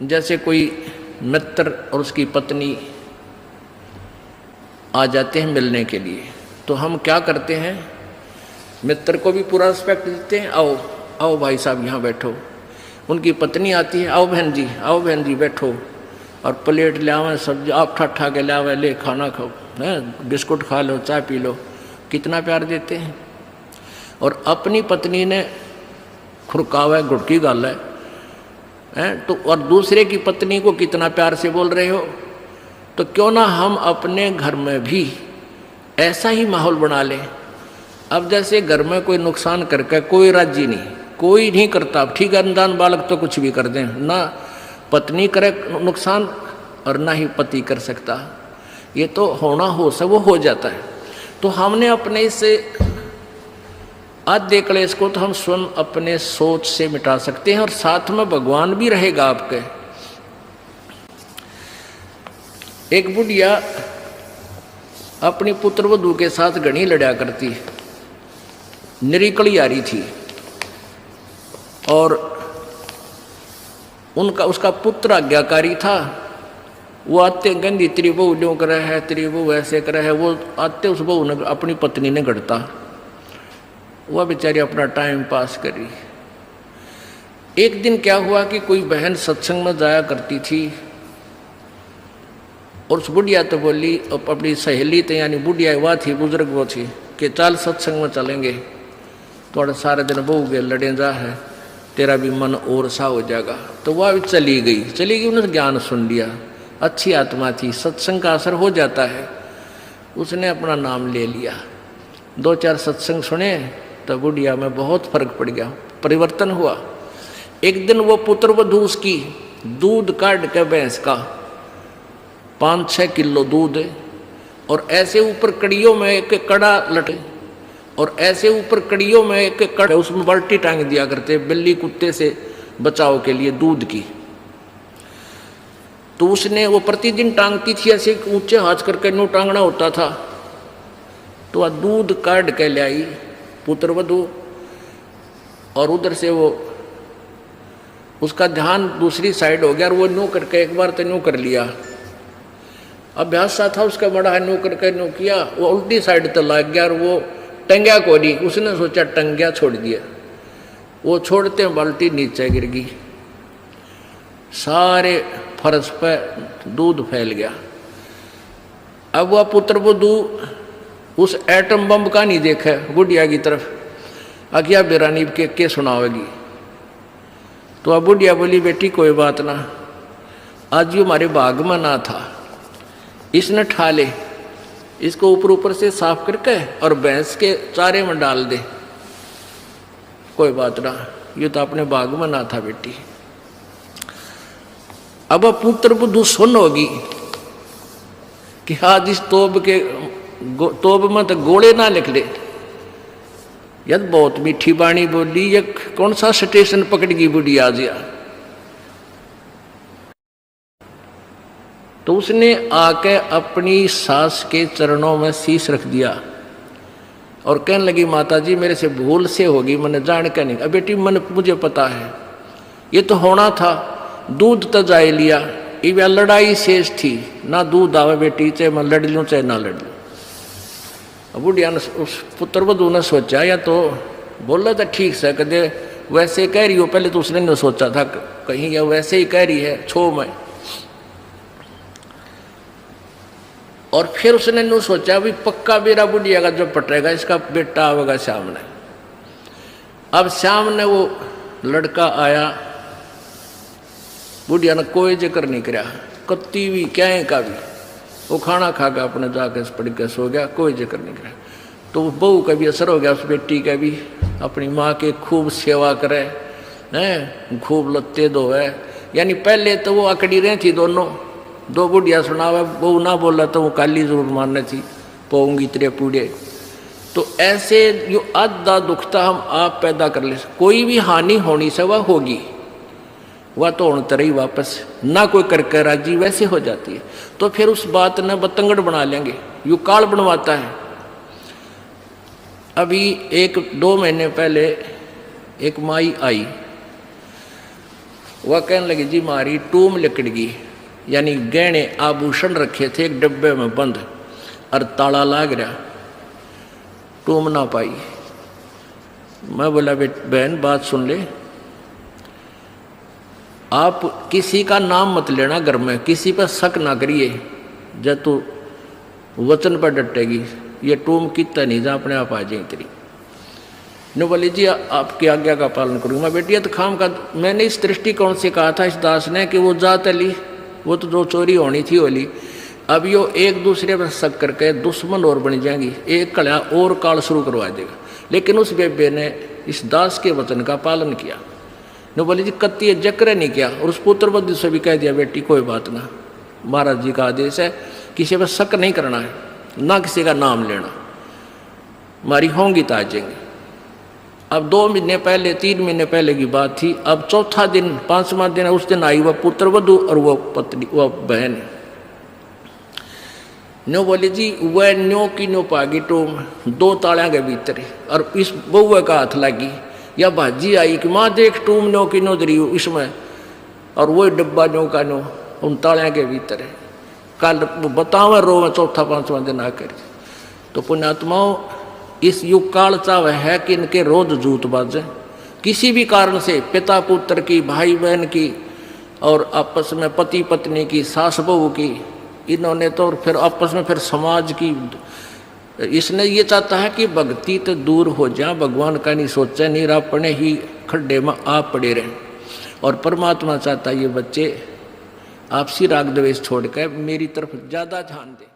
जैसे कोई मित्र और उसकी पत्नी आ जाते हैं मिलने के लिए, तो हम क्या करते हैं, मित्र को भी पूरा रिस्पेक्ट देते हैं, आओ आओ भाई साहब यहाँ बैठो। उनकी पत्नी आती है, आओ बहन जी बैठो, और प्लेट ले आवे, सब्जी आप ठा के ले आवे, ले खाना खाओ, हैं बिस्कुट खा लो, चाय पी लो, कितना प्यार देते हैं। और अपनी पत्नी ने खुरकावा गुड़की गाल है तो, और दूसरे की पत्नी को कितना प्यार से बोल रहे हो। तो क्यों ना हम अपने घर में भी ऐसा ही माहौल बना लें। अब जैसे घर में कोई नुकसान करके कोई राजी नहीं, कोई नहीं करता, ठीक है, अनजान बालक तो कुछ भी कर दें, ना पत्नी करे नुकसान और ना ही पति कर सकता, ये तो होना हो सब वो हो जाता है। तो हमने अपने इससे आधे क्लेश को तो हम स्वयं अपने सोच से मिटा सकते हैं, और साथ में भगवान भी रहेगा आपके। एक बुढ़िया अपनी पुत्र वधू के साथ घनी लड़ा करती, निरीकली आ रही थी, और उसका पुत्र आज्ञाकारी था। वो आते गंदी तेरी बहू ड्यों करे है, तेरी बहू ऐसे करे है, वो आते उस बहू ने अपनी पत्नी ने गढ़ता, वह बेचारी अपना टाइम पास करी। एक दिन क्या हुआ कि कोई बहन सत्संग में जाया करती थी, और उस बुढ़िया तो बोली, अपनी सहेली तो यानी बुढ़िया वह थी, बुजुर्ग वो थी, कि चल सत्संग में चलेंगे, थोड़ा सारे दिन बहू के लड़े जा है, तेरा भी मन और सा हो जाएगा। तो वह भी चली गई, उन्होंने ज्ञान सुन लिया, अच्छी आत्मा थी, सत्संग का असर हो जाता है। उसने अपना नाम ले लिया, 2-4 सत्संग सुने, तो बुढ़िया में बहुत फर्क पड़ गया, परिवर्तन हुआ। एक दिन वो पुत्र वधू उसकी दूध काट के भैंस का 5-6 किलो दूध, और ऐसे ऊपर कड़ियों में एक कड़ा लटे, और ऐसे ऊपर कड़ियों में एक कड़ा, उसमें बाल्टी टांग दिया करते बिल्ली कुत्ते से बचाव के लिए दूध की। तो उसने वो प्रतिदिन टांगती थी, ऐसे ऊंचे हाथ करके नो टांगना होता था। तो वह दूध काट के ले आई पुत्र वधू, और उधर से वो उसका ध्यान दूसरी साइड हो गया, और वो नो करके एक बार तो नो कर लिया, अभ्यास सा था उसका बड़ा है, नो करके नो किया, वो उल्टी साइड तो लग गया, और वो टंग्या को नहीं, उसने सोचा टंग्या छोड़ दिया, वो छोड़ते बाल्टी नीचे गिर गई, सारे फर्श पे दूध फैल गया। अब वह पुत्र वधू उस एटम बम का नहीं देखा बुढ़िया की तरफ, अज्ञा बेरानी के सुनावेगी। तो अब बुढ़िया बोली, बेटी कोई बात ना, आज ये हमारे बाग में ना था, इसने ठा ले, इसको ऊपर से साफ करके और भैंस के चारे में डाल दे, कोई बात ना, ये तो अपने बाग में ना था बेटी। अब पुत्र बुद्धू सुन होगी कि आज इस तोब में तो गोले ना लिख ले, यद बहुत मीठी बाणी बोली, ये कौन सा स्टेशन पकड़गी बुढ़ी आज या। तो उसने आके अपनी सास के चरणों में शीश रख दिया, और कहने लगी, माता जी मेरे से भूल से होगी, मैंने जान के नहीं। अब बेटी मुझे पता है, ये तो होना था, दूध तो जाए लिया, ये लड़ाई शेष थी, ना दूध आवे बेटी, चाहे मैं लड़ लूँ चाहे ना लड़ लूँ। बुढ़िया ने, उस पुत्र वधू ने सोचा, या तो बोला था ठीक से, कदे वैसे कह रही हो, पहले तो उसने नहीं सोचा था कहीं या वैसे ही कह रही है छो में, और फिर उसने नहीं सोचा भी पक्का बेरा बुढ़िया का जो पटेगा इसका बेटा आवेगा सामने। अब सामने वो लड़का आया, बुढ़िया ने कोई जिक्र नहीं कराया, कत्ती भी क्या का भी, वो खाना खा के अपने जाके पड़ के सो गया, कोई जिक्र नहीं कराया। तो बहू का भी असर हो गया, उस बेटी का भी, अपनी माँ के खूब सेवा करे हैं, खूब लत्ते धोवे। यानी पहले तो वो अकड़ी रही थी दोनों, दो बुढ़िया सुनावे, बहू ना बोला तो वो काली जरूर मारने थी, पोऊंगी तेरे पूड़े। तो ऐसे जो आधा दुखता हम आप पैदा कर ले, कोई भी हानि होनी से वह होगी, वह तो होने तरह ही वापस ना कोई करके राजी वैसे हो जाती है। तो फिर उस बात ने बतंगड़ बना लेंगे, यू काल बनवाता है। अभी 1-2 महीने पहले एक माई आई, वह कहने लगी जी मारी टूम लकड़गी, यानी गहने आभूषण रखे थे एक डब्बे में बंद और ताला लाग रहा, टूम ना पाई। मैं बोला बहन बात सुन ले, आप किसी का नाम मत लेना घर में, किसी पर शक ना करिए, जब तू वचन पर डटेगी ये टूम कितना नहीं जा अपने आप आ जाए तेरी। ने बोली जी आपकी आज्ञा का पालन करूँगा। मैं बेटी तो खाम का मैंने इस दृष्टिकोण से कहा था इस दास ने कि वो जात अली वो तो जो चोरी होनी थी होली, अब यो एक दूसरे पर शक करके दुश्मन और बन जाएंगी, एक कड़ा और काल शुरू करवा देगा। लेकिन उस बेबे ने इस दास के वचन का पालन किया। ने बोली जी कत्ती जक्र नहीं किया, और उस पुत्र बुद्धि से भी कह दिया बेटी कोई बात ना, महाराज जी का आदेश है किसी पर शक नहीं करना है, ना किसी का नाम लेना, हमारी होंगी तो आ जाएंगे। अब 2 महीने पहले 3 महीने पहले की बात थी। अब चौथा दिन 5वां दिन उस दिन आई वह पुत्र वधू और वह पत्नी वह बहन। न्यो बोली जी वह न्यो की न्यो पागी टूम 2 तालियां के भीतर, और इस बउआ का हाथ लगी या भाजी आई कि माँ देख टूम न्यो की न्यो दरी इसमें, और वही डब्बा न्यो का न्यो उन तालियां के भीतर है। कल बतावा रो में चौथा 5वां दिन आकर। तो पुण्यात्माओं इस युग काल चाव है कि इनके रोज जूत बाजे, किसी भी कारण से पिता पुत्र की, भाई बहन की, और आपस में पति पत्नी की, सास बहू की, इन्होंने तो फिर आपस में फिर समाज की। इसने ये चाहता है कि भक्ति तो दूर हो जाए, भगवान का नहीं सोचे, नहीं अपने ही खड्डे में आप पड़े रहें। और परमात्मा चाहता है ये बच्चे आपसी राग द्वेष छोड़ कर मेरी तरफ ज़्यादा ध्यान दें।